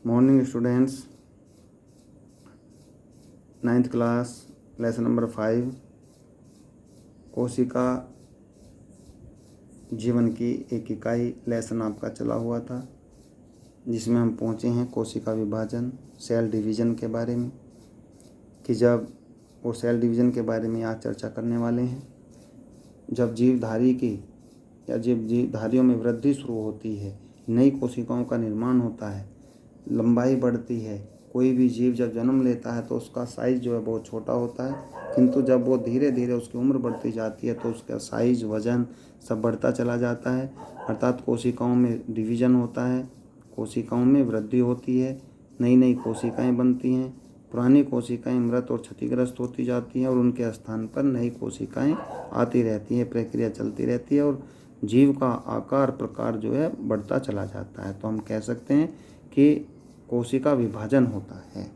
Morning students, 9th class, lesson number 5, कोशिका जीवन की एक इकाई लेसन आपका चला हुआ था, जिसमें हम पहुँचे हैं कोशिका विभाजन, सेल डिवीज़न के बारे में, कि जब वो सेल डिवीज़न के बारे में आज चर्चा करने वाले हैं। जब जीवधारी की या जीवधारियों में वृद्धि शुरू होती है, नई कोशिकाओं का निर्माण होता है, लंबाई बढ़ती है, कोई भी जीव जब जन्म लेता है तो उसका साइज़ जो है बहुत छोटा होता है, किंतु जब वो धीरे धीरे उसकी उम्र बढ़ती जाती है तो उसका साइज़, वजन सब बढ़ता चला जाता है। अर्थात कोशिकाओं में डिवीज़न होता है, कोशिकाओं में वृद्धि होती है, नई नई कोशिकाएं बनती हैं, पुरानी कोशिकाएं मृत और क्षतिग्रस्त होती जाती हैं और उनके स्थान पर नई कोशिकाएं आती रहती हैं। प्रक्रिया चलती रहती है और जीव का आकार प्रकार जो है बढ़ता चला जाता है। तो हम कह सकते हैं कि कोशिका विभाजन होता है।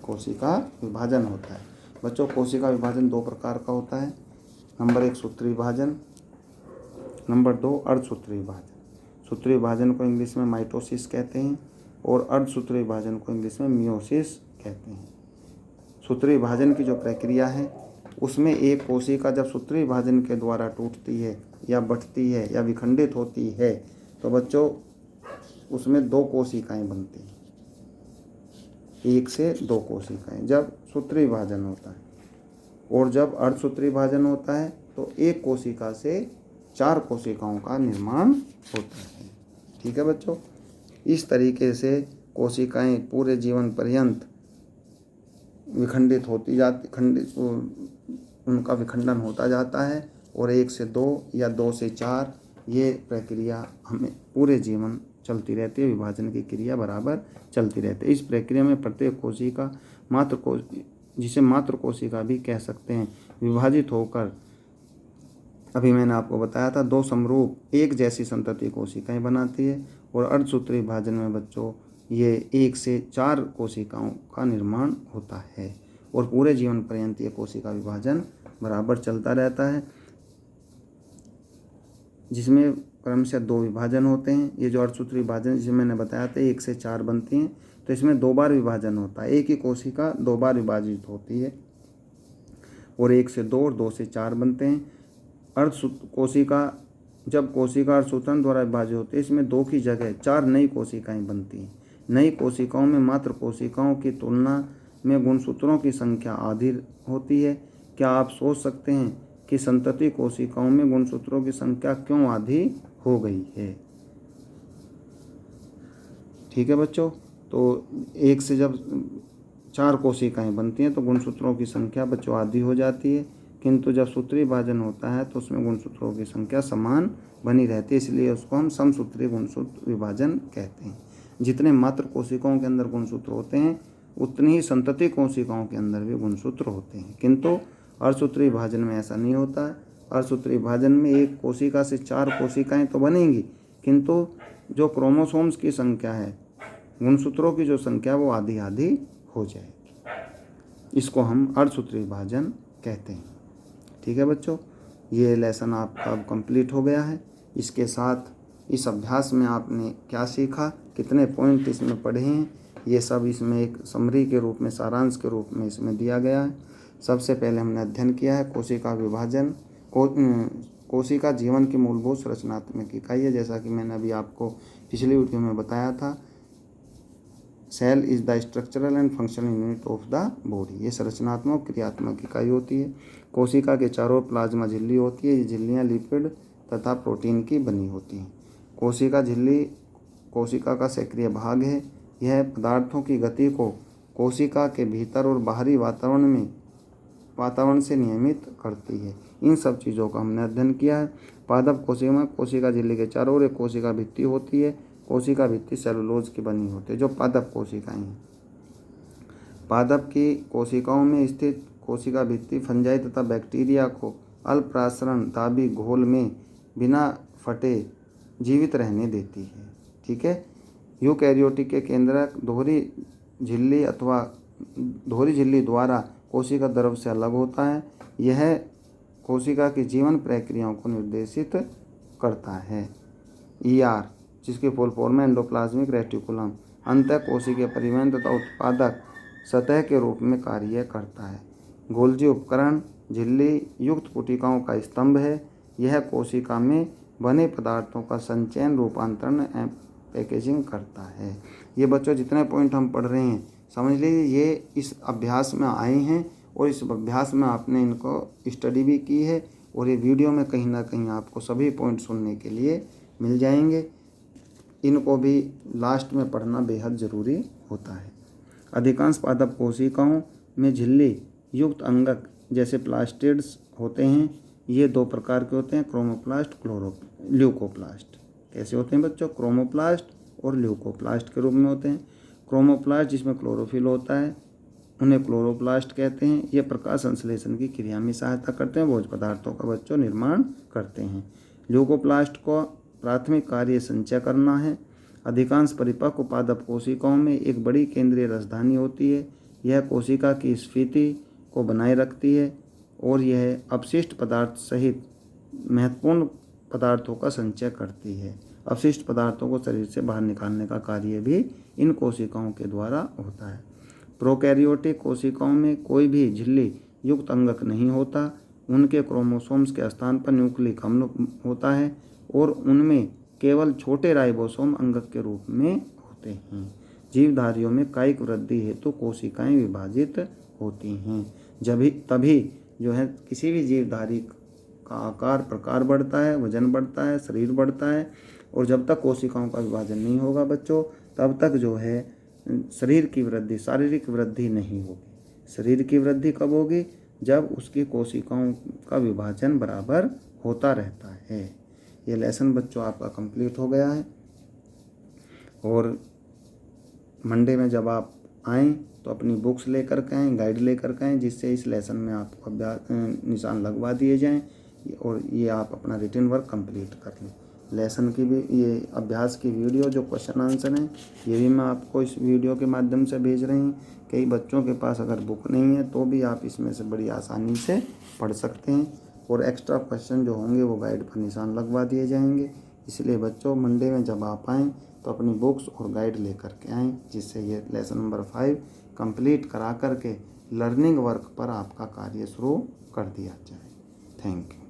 कोशिका विभाजन होता है। बच्चों, कोशिका विभाजन 2 प्रकार का होता है। नंबर 1 सूत्री विभाजन, नंबर 2 अर्धसूत्री विभाजन। सूत्री विभाजन को इंग्लिश में माइटोसिस कहते हैं और अर्धसूत्री विभाजन को इंग्लिश में मियोसिस कहते हैं। सूत्री विभाजन की जो प्रक्रिया है उसमें एक कोशिका जब सूत्री विभाजन के द्वारा टूटती है या बढ़ती है या विखंडित होती है तो बच्चों उसमें 2 कोशिकाएं बनती हैं, 1 से 2 कोशिकाएं जब सूत्री विभाजन होता है। और जब अर्धसूत्री विभाजन होता है तो एक कोशिका से 4 कोशिकाओं का निर्माण होता है। ठीक है बच्चों, इस तरीके से कोशिकाएं पूरे जीवन पर्यंत विखंडित होती जाती, उनका विखंडन होता जाता है और 1 से 2 या 2 से 4 ये प्रक्रिया हमें पूरे जीवन चलती रहती है। विभाजन की क्रिया बराबर चलती रहती है। इस प्रक्रिया में प्रत्येक कोशिका जिसे मातृ कोशिका भी कह सकते हैं, विभाजित होकर, अभी मैंने आपको बताया था, 2 समरूप एक जैसी संतति कोशिकाएं बनाती है। और अर्धसूत्री विभाजन में बच्चों ये 1 से 4 कोशिकाओं का निर्माण होता है और पूरे जीवन पर्यंत ये कोशिका विभाजन बराबर चलता रहता है, जिसमें क्रमशः 2 विभाजन होते हैं। ये जो अर्धसूत्री विभाजन जिसे मैंने बताया था 1 से 4 बनती हैं, तो इसमें 2 बार विभाजन होता है। एक ही कोशिका 2 बार विभाजित होती है और 1 से 2 और 2 से 4 बनते हैं। जब कोशिका अर्धसूत्रन द्वारा विभाजित होती है, इसमें 2 की जगह 4 नई कोशिकाएं बनती हैं। नई कोशिकाओं में मात्र कोशिकाओं की तुलना में गुणसूत्रों की संख्या आधी होती है। क्या आप सोच सकते हैं कि संतति कोशिकाओं में गुणसूत्रों की संख्या क्यों आधी हो गई है? ठीक है बच्चों, तो 1 से जब 4 कोशिकाएं बनती हैं तो गुणसूत्रों की संख्या बच्चों आधी हो जाती है, किंतु जब सूत्री विभाजन होता है तो उसमें गुणसूत्रों की संख्या समान बनी रहती है, इसलिए उसको हम समसूत्री गुणसूत्र विभाजन कहते हैं। जितने मात्र कोशिकाओं के अंदर गुणसूत्र होते हैं उतनी ही संतति कोशिकाओं के अंदर भी गुणसूत्र होते हैं, किंतु अर्धसूत्री विभाजन में ऐसा नहीं होता है। अर्धसूत्री विभाजन में एक कोशिका से 4 कोशिकाएं तो बनेंगी, किंतु जो क्रोमोसोम्स की संख्या है, गुणसूत्रों की जो संख्या वो आधी आधी हो जाएगी। इसको हम अर्धसूत्री विभाजन कहते हैं। ठीक है बच्चों, ये लेसन आपका अब कंप्लीट हो गया है। इसके साथ इस अभ्यास में आपने क्या सीखा, कितने पॉइंट इसमें पढ़े हैं, ये सब इसमें एक समरी के रूप में, सारांश के रूप में इसमें दिया गया है। सबसे पहले हमने अध्ययन किया है कोशिका विभाजन। कोशिका जीवन की मूलभूत संरचनात्मक इकाई है, जैसा कि मैंने अभी आपको पिछली वीडियो में बताया था। Cell is the structural and functional unit of the body. ये संरचनात्मक क्रियात्मक इकाई होती है। कोशिका के चारों प्लाज्मा झिल्ली होती है। ये झिल्लियाँ लिपिड तथा प्रोटीन की बनी होती हैं। कोशिका झिल्ली कोशिका का सक्रिय भाग है। यह पदार्थों की गति को कोशिका के भीतर और बाहरी वातावरण से नियमित करती है। इन सब चीज़ों का हमने अध्ययन किया है। पादप कोशिका में कोशिका झिल्ली के चारों ओर एक कोशिका भित्ति होती है। कोशिका भित्ति सेलुलोज की बनी होती है, जो पादप कोशिकाएं हैं। पादप की कोशिकाओं में स्थित कोशिका भित्ति फंजाई तथा बैक्टीरिया को अल्पराशरण दाबी घोल में बिना फटे जीवित रहने देती है। ठीक है, यूकैरियोटिक के केंद्रक दोहरी झिल्ली द्वारा कोशिका द्रव से अलग होता है। यह कोशिका की जीवन प्रक्रियाओं को निर्देशित करता है। ER जिसकी फुल फॉर्म है एंडोप्लाज्मिक रेटिकुलम, अंतः कोशिकीय परिवहन तथा उत्पादक सतह के रूप में कार्य करता है। गोल्जी उपकरण झिल्ली युक्त पुटिकाओं का स्तंभ है। यह कोशिका में बने पदार्थों का संचयन, रूपांतरण एवं पैकेजिंग करता है। ये बच्चों जितने पॉइंट हम पढ़ रहे हैं समझ लीजिए ये इस अभ्यास में आए हैं और इस अभ्यास में आपने इनको स्टडी भी की है और ये वीडियो में कहीं ना कहीं आपको सभी पॉइंट सुनने के लिए मिल जाएंगे। इनको भी लास्ट में पढ़ना बेहद ज़रूरी होता है। अधिकांश पादप कोशिकाओं में झिल्ली युक्त अंगक जैसे प्लास्टिड्स होते हैं। ये दो प्रकार के होते हैं, क्रोमोप्लास्ट, ल्यूकोप्लास्ट। कैसे होते हैं बच्चों? क्रोमोप्लास्ट और ल्यूकोप्लास्ट के रूप में होते हैं। क्रोमोप्लास्ट जिसमें क्लोरोफिल होता है उन्हें क्लोरोप्लास्ट कहते हैं। ये प्रकाश संश्लेषण की क्रिया में सहायता करते हैं, भोज्य पदार्थों का बच्चों निर्माण करते हैं। ल्यूकोप्लास्ट को प्राथमिक कार्य संचय करना है। अधिकांश परिपक्व पादप कोशिकाओं में एक बड़ी केंद्रीय राजधानी होती है। यह कोशिका की स्फीति को बनाए रखती है और यह अपशिष्ट पदार्थ सहित महत्वपूर्ण पदार्थों का संचय करती है। अपशिष्ट पदार्थों को शरीर से बाहर निकालने का कार्य भी इन कोशिकाओं के द्वारा होता है। प्रोकैरियोटिक कोशिकाओं में कोई भी झिल्ली युक्त अंगक नहीं होता। उनके क्रोमोसोम्स के स्थान पर न्यूक्लिक अम्ल होता है और उनमें केवल छोटे राइबोसोम अंगक के रूप में होते हैं। जीवधारियों में कायिक वृद्धि हेतु कोशिकाएं विभाजित होती हैं। तभी जो है किसी भी जीवधारी का आकार प्रकार बढ़ता है, वजन बढ़ता है, शरीर बढ़ता है। और जब तक कोशिकाओं का विभाजन नहीं होगा बच्चों तब तक जो है शरीर की वृद्धि, शारीरिक वृद्धि नहीं होगी। शरीर की वृद्धि कब होगी? जब उसकी कोशिकाओं का विभाजन बराबर होता रहता है। ये लेसन बच्चों आपका कंप्लीट हो गया है और मंडे में जब आप आएँ तो अपनी बुक्स लेकर के आएँ, गाइड लेकर के आएँ, जिससे इस लेसन में आपको निशान लगवा दिए जाएं और ये आप अपना रिटन वर्क कंप्लीट कर लें। लेसन की भी ये अभ्यास की वीडियो जो क्वेश्चन आंसर हैं ये भी मैं आपको इस वीडियो के माध्यम से भेज रही हूँ। कई बच्चों के पास अगर बुक नहीं है तो भी आप इसमें से बड़ी आसानी से पढ़ सकते हैं और एक्स्ट्रा क्वेश्चन जो होंगे वो गाइड पर निशान लगवा दिए जाएंगे। इसलिए बच्चों मंडे में जब आप आएँ तो अपनी बुक्स और गाइड लेकर के आएँ, जिससे ये लेसन नंबर 5 कंप्लीट करा करके लर्निंग वर्क पर आपका कार्य शुरू कर दिया जाए। Thank you.